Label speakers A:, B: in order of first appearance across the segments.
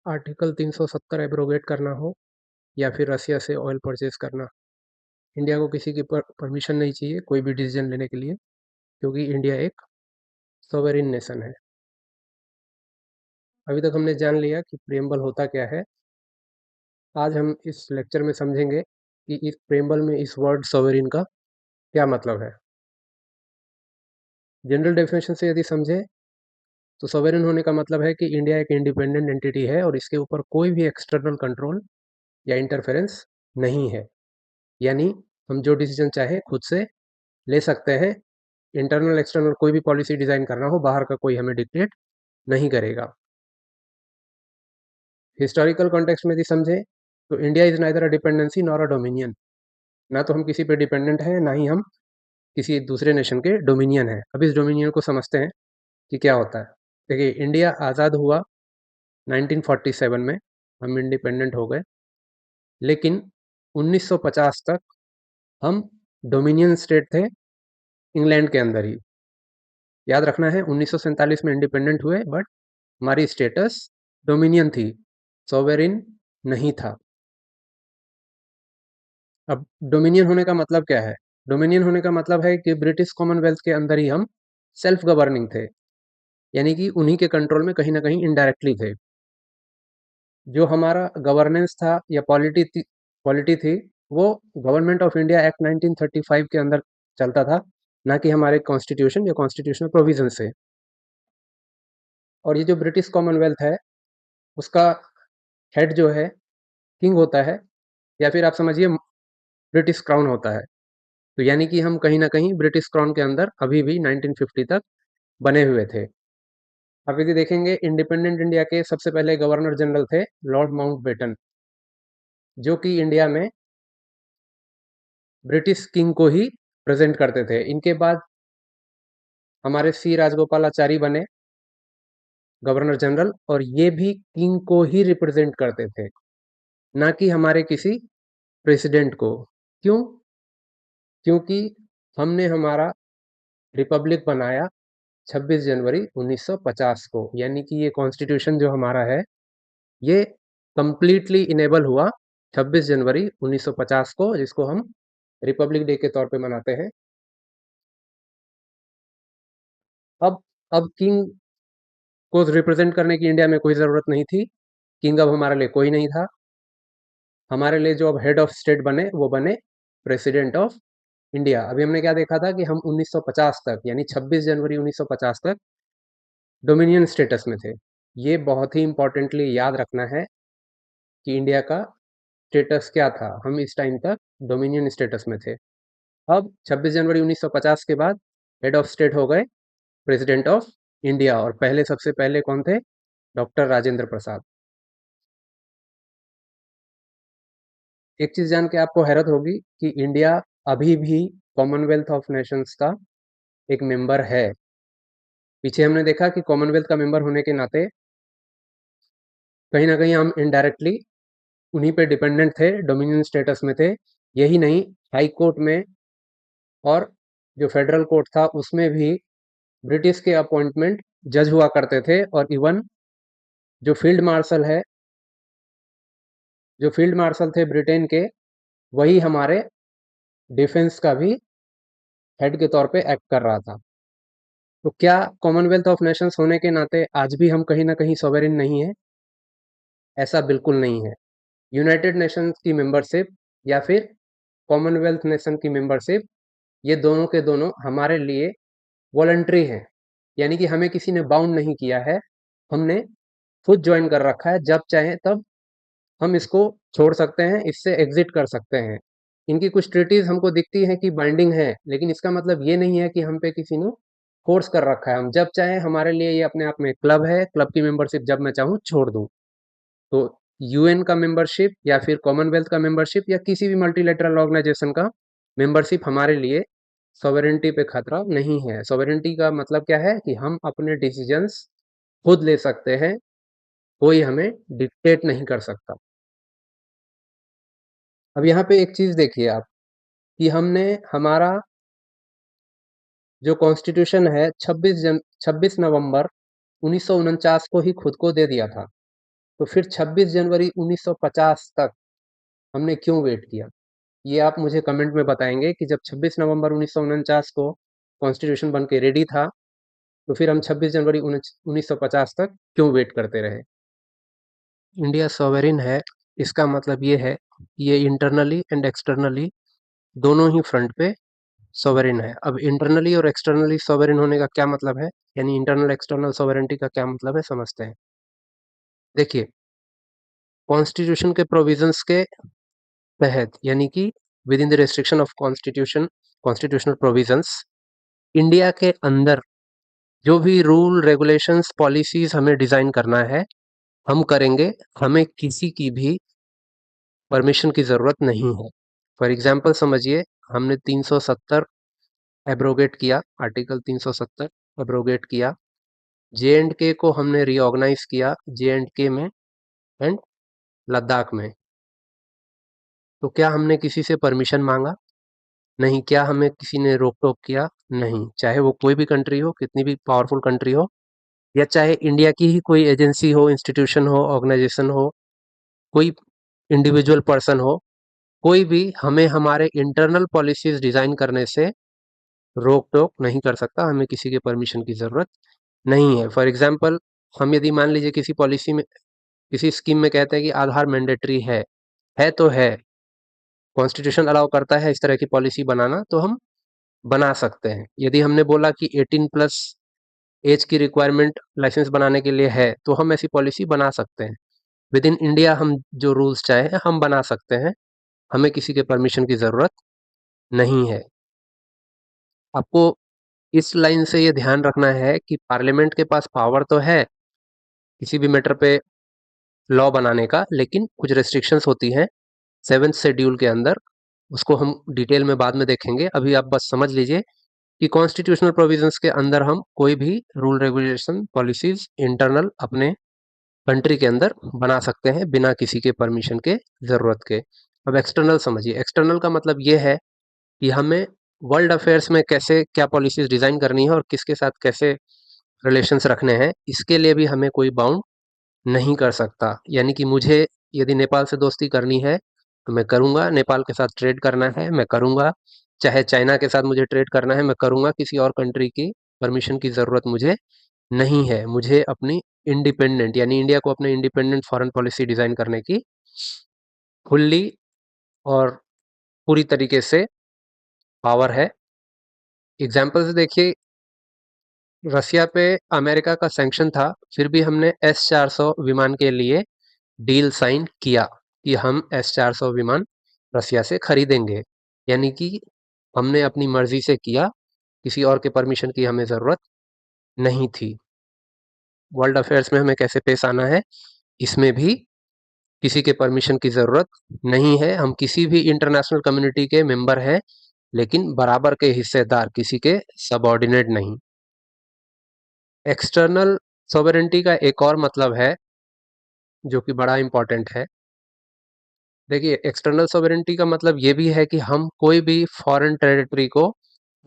A: Article 370 abrogate करना हो या फिर रसिया से ऑयल परचेज करना, इंडिया को किसी की परमिशन नहीं चाहिए कोई भी डिसीजन लेने के लिए, क्योंकि इंडिया एक सॉवरेन नेशन है। अभी तक हमने जान लिया कि प्रेम्बल होता क्या है। आज हम इस लेक्चर में समझेंगे कि इस प्रेम्बल में इस वर्ड सॉवरेन का क्या मतलब है। जनरल डेफिनेशन से यदि समझे तो सॉवरेन होने का मतलब है कि इंडिया एक इंडिपेंडेंट एंटिटी है और इसके ऊपर कोई भी एक्सटर्नल कंट्रोल या इंटरफेरेंस नहीं है। यानी हम जो डिसीजन चाहे खुद से ले सकते हैं। इंटरनल एक्सटर्नल कोई भी पॉलिसी डिजाइन करना हो, बाहर का कोई हमें डिक्टेट नहीं करेगा। हिस्टोरिकल कॉन्टेक्स्ट में यदि समझे तो India is neither a dependency nor a dominion. ना तो हम किसी पे डिपेंडेंट हैं, ना ही हम किसी दूसरे नेशन के डोमिनियन है। अब इस डोमिनियन को समझते हैं कि क्या होता है। देखिए, इंडिया आज़ाद हुआ 1947 में, हम इंडिपेंडेंट हो गए, लेकिन 1950 तक हम डोमिनियन स्टेट थे इंग्लैंड के अंदर ही। याद रखना है, 1947 में इंडिपेंडेंट हुए, बट हमारी स्टेटस डोमिनियन थी, सॉवेरिन नहीं था। अब डोमिनियन होने का मतलब क्या है? डोमिनियन होने का मतलब है कि ब्रिटिश कॉमनवेल्थ के अंदर ही हम सेल्फ गवर्निंग थे, यानी कि उन्हीं के कंट्रोल में कहीं ना कहीं इनडायरेक्टली थे। जो हमारा गवर्नेंस था या पॉलिटी थी, वो गवर्नमेंट ऑफ इंडिया एक्ट 1935 के अंदर चलता था, ना कि हमारे कॉन्स्टिट्यूशन या कॉन्स्टिट्यूशनल प्रोविजन से। और ये जो ब्रिटिश कॉमनवेल्थ है, उसका हेड जो है किंग होता है, या फिर आप समझिए ब्रिटिश क्राउन होता है। तो यानी कि हम कहीं ना कहीं ब्रिटिश क्राउन के अंदर अभी भी 1950 तक बने हुए थे। आप यदि देखेंगे, इंडिपेंडेंट इंडिया के सबसे पहले गवर्नर जनरल थे लॉर्ड माउंटबेटन, जो कि इंडिया में ब्रिटिश किंग को ही प्रेजेंट करते थे। इनके बाद हमारे सी राजगोपालाचारी बने गवर्नर जनरल, और ये भी किंग को ही रिप्रेजेंट करते थे, ना कि हमारे किसी प्रेसिडेंट को। क्यों? क्योंकि हमने हमारा रिपब्लिक बनाया 26 जनवरी 1950 को, यानी कि ये कॉन्स्टिट्यूशन जो हमारा है, ये कंप्लीटली इनेबल हुआ 26 जनवरी 1950 को, जिसको हम रिपब्लिक डे के तौर पे मनाते हैं। अब अब किंग को रिप्रेजेंट करने की इंडिया में कोई ज़रूरत नहीं थी। किंग अब हमारे लिए कोई नहीं था। हमारे लिए जो अब हेड ऑफ स्टेट बने, वो बने प्रेसिडेंट ऑफ इंडिया। अभी हमने क्या देखा था कि हम 1950 तक, यानी 26 जनवरी 1950 तक डोमिनियन स्टेटस में थे। ये बहुत ही इंपॉर्टेंटली याद रखना है कि इंडिया का स्टेटस क्या था। हम इस टाइम तक डोमिनियन स्टेटस में थे। अब 26 जनवरी 1950 के बाद हेड ऑफ स्टेट हो गए प्रेसिडेंट ऑफ इंडिया, और पहले सबसे पहले कौन थे? डॉक्टर राजेंद्र प्रसाद। एक चीज जान के आपको हैरत होगी कि इंडिया अभी भी कॉमनवेल्थ ऑफ नेशंस का एक मेंबर है। पीछे हमने देखा कि कॉमनवेल्थ का मेंबर होने के नाते कहीं ना कहीं हम इनडायरेक्टली उन्हीं पे डिपेंडेंट थे, डोमिनियन स्टेटस में थे। यही नहीं, हाई कोर्ट में और जो फेडरल कोर्ट था, उसमें भी ब्रिटिश के अपॉइंटमेंट जज हुआ करते थे। और इवन जो फील्ड मार्शल है, जो फील्ड मार्शल थे ब्रिटेन के, वही हमारे डिफेंस का भी हेड के तौर पे एक्ट कर रहा था। तो क्या कॉमनवेल्थ ऑफ नेशंस होने के नाते आज भी हम कहीं ना कहीं सॉवरेन नहीं है? ऐसा बिल्कुल नहीं है। यूनाइटेड नेशंस की मेंबरशिप या फिर कॉमनवेल्थ नेशन की मेंबरशिप, ये दोनों के दोनों हमारे लिए वॉलंटरी हैं, यानी कि हमें किसी ने बाउंड नहीं किया है। हमने खुद ज्वाइन कर रखा है, जब चाहे तब हम इसको छोड़ सकते हैं, इससे एग्जिट कर सकते हैं। इनकी कुछ ट्रीटीज हमको दिखती हैं कि बाइंडिंग है, लेकिन इसका मतलब ये नहीं है कि हम पे किसी ने फोर्स कर रखा है। हम जब चाहे, हमारे लिए ये अपने आप में क्लब है, क्लब की मेंबरशिप जब मैं चाहूँ छोड़ दूँ। तो यूएन का मेंबरशिप या फिर कॉमनवेल्थ का मेंबरशिप या किसी भी मल्टीलेटरल ऑर्गेनाइजेशन का मेंबरशिप हमारे लिए सॉवरेनिटी पे खतरा नहीं है। सॉवरेनिटी का मतलब क्या है कि हम अपने डिसीजंस खुद ले सकते हैं, कोई हमें डिक्टेट नहीं कर सकता। अब यहाँ पे एक चीज देखिए आप, कि हमने हमारा जो कॉन्स्टिट्यूशन है 26 नवंबर 1949 को ही खुद को दे दिया था। तो फिर 26 जनवरी 1950 तक हमने क्यों वेट किया? ये आप मुझे कमेंट में बताएँगे कि जब 26 नवंबर 1949 को कॉन्स्टिट्यूशन बन के रेडी था, तो फिर हम 26 जनवरी 1950 तक क्यों वेट करते रहे? इंडिया सॉवरेन है, इसका मतलब ये है, ये इंटरनली एंड एक्सटर्नली दोनों ही फ्रंट पे सॉवरेन है। अब इंटरनली और एक्सटर्नली सॉवरेन होने का क्या मतलब है? यानी इंटरनल एक्सटर्नल सॉवरेनिटी का क्या मतलब है, समझते हैं। देखिए, कॉन्स्टिट्यूशन के प्रोविजंस के तहत यानी कि with in the restriction of constitutional provisions, India के अंदर जो भी रूल रेगुलेशंस पॉलिसीज हमें डिजाइन करना है, हम करेंगे। हमें किसी की भी परमिशन की जरूरत नहीं है। फॉर एग्जाम्पल समझिए, हमने 370 एब्रोगेट किया, आर्टिकल 370 एब्रोगेट किया, जे एंड के को हमने रीऑर्गेनाइज किया जे एंड के में एंड लद्दाख में। तो क्या हमने किसी से परमिशन मांगा? नहीं। क्या हमें किसी ने रोक टोक किया? नहीं। चाहे वो कोई भी कंट्री हो, कितनी भी पावरफुल कंट्री हो, या चाहे इंडिया की ही कोई एजेंसी हो, इंस्टीट्यूशन हो, ऑर्गेनाइजेशन हो, कोई इंडिविजुअल पर्सन हो, कोई भी हमें हमारे इंटरनल पॉलिसीज डिजाइन करने से रोक टोक नहीं कर सकता। हमें किसी के परमिशन की जरूरत नहीं है। फॉर एग्जाम्पल, हम यदि मान लीजिए किसी पॉलिसी में, किसी स्कीम में कहते हैं कि आधार मैंडेटरी है तो है, कॉन्स्टिट्यूशन अलाउ करता है इस तरह की पॉलिसी बनाना, तो हम बना सकते हैं। यदि हमने बोला कि 18 प्लस एज की रिक्वायरमेंट लाइसेंस बनाने के लिए है, तो हम ऐसी पॉलिसी बना सकते हैं। विद इन इंडिया हम जो रूल्स चाहे हम बना सकते हैं, हमें किसी के परमिशन की जरूरत नहीं है। आपको इस लाइन से ये ध्यान रखना है कि पार्लियामेंट के पास पावर तो है किसी भी मैटर पे लॉ बनाने का, लेकिन कुछ रेस्ट्रिक्शंस होती हैं 7th शेड्यूल के अंदर। उसको हम डिटेल में बाद में देखेंगे। अभी आप बस समझ लीजिए कि कॉन्स्टिट्यूशनल प्रोविजंस के अंदर हम कोई भी रूल रेगुलेशन पॉलिसीज इंटरनल अपने कंट्री के अंदर बना सकते हैं बिना किसी के परमिशन के जरूरत के। अब एक्सटर्नल समझिए। एक्सटर्नल का मतलब ये है कि हमें वर्ल्ड अफेयर्स में कैसे क्या पॉलिसीज डिजाइन करनी है और किसके साथ कैसे रिलेशंस रखने हैं, इसके लिए भी हमें कोई बाउंड नहीं कर सकता। यानी कि मुझे यदि नेपाल से दोस्ती करनी है तो मैं करूंगा, नेपाल के साथ ट्रेड करना है मैं करूंगा, चाहे चाइना के साथ मुझे ट्रेड करना है मैं करूंगा। किसी और कंट्री की परमिशन की ज़रूरत मुझे नहीं है। मुझे अपनी इंडिपेंडेंट यानी इंडिया को अपने इंडिपेंडेंट फॉरेन पॉलिसी डिज़ाइन करने की फुल्ली और पूरी तरीके से पावर है। एग्जाम्पल से देखिए, रसिया पे अमेरिका का सैंक्शन था, फिर भी हमने S-400 विमान के लिए डील साइन किया कि हम S-400 विमान रसिया से खरीदेंगे। यानी कि हमने अपनी मर्जी से किया, किसी और के परमिशन की हमें ज़रूरत नहीं थी। वर्ल्ड अफेयर्स में हमें कैसे पेश आना है, इसमें भी किसी के परमिशन की ज़रूरत नहीं है। हम किसी भी इंटरनेशनल कम्युनिटी के मेंबर हैं, लेकिन बराबर के हिस्सेदार, किसी के सबऑर्डिनेट नहीं। एक्सटर्नल सॉवरेनिटी का एक और मतलब है जो कि बड़ा इंपॉर्टेंट है। देखिए, एक्सटर्नल सॉवरेनिटी का मतलब ये भी है कि हम कोई भी फॉरेन टेरिटरी को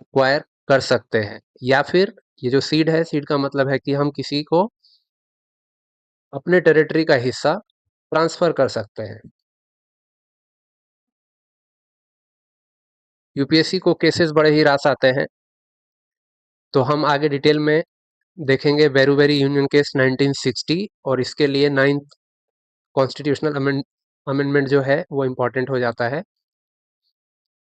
A: एक्वायर कर सकते हैं, या फिर ये जो सीड है, सीड का मतलब है कि हम किसी को अपने टेरिटरी का हिस्सा ट्रांसफर कर सकते हैं। यूपीएससी को केसेस बड़े ही रास आते हैं, तो हम आगे डिटेल में देखेंगे। वेरूवेरी यूनियन केस 1960, और इसके लिए 9th कॉन्स्टिट्यूशनल अमेंडमेंट जो है वो इम्पोर्टेंट हो जाता है।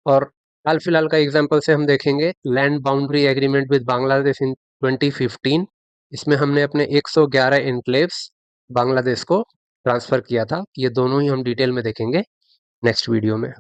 A: और हाल फिलहाल का एग्जांपल से हम देखेंगे land boundary agreement with Bangladesh in 2015। इसमें हमने अपने 111 एनक्लेव्स बांग्लादेश को ट्रांसफर किया था। ये दोनों ही हम डिटेल में देखेंगे नेक्स्ट वीडियो में।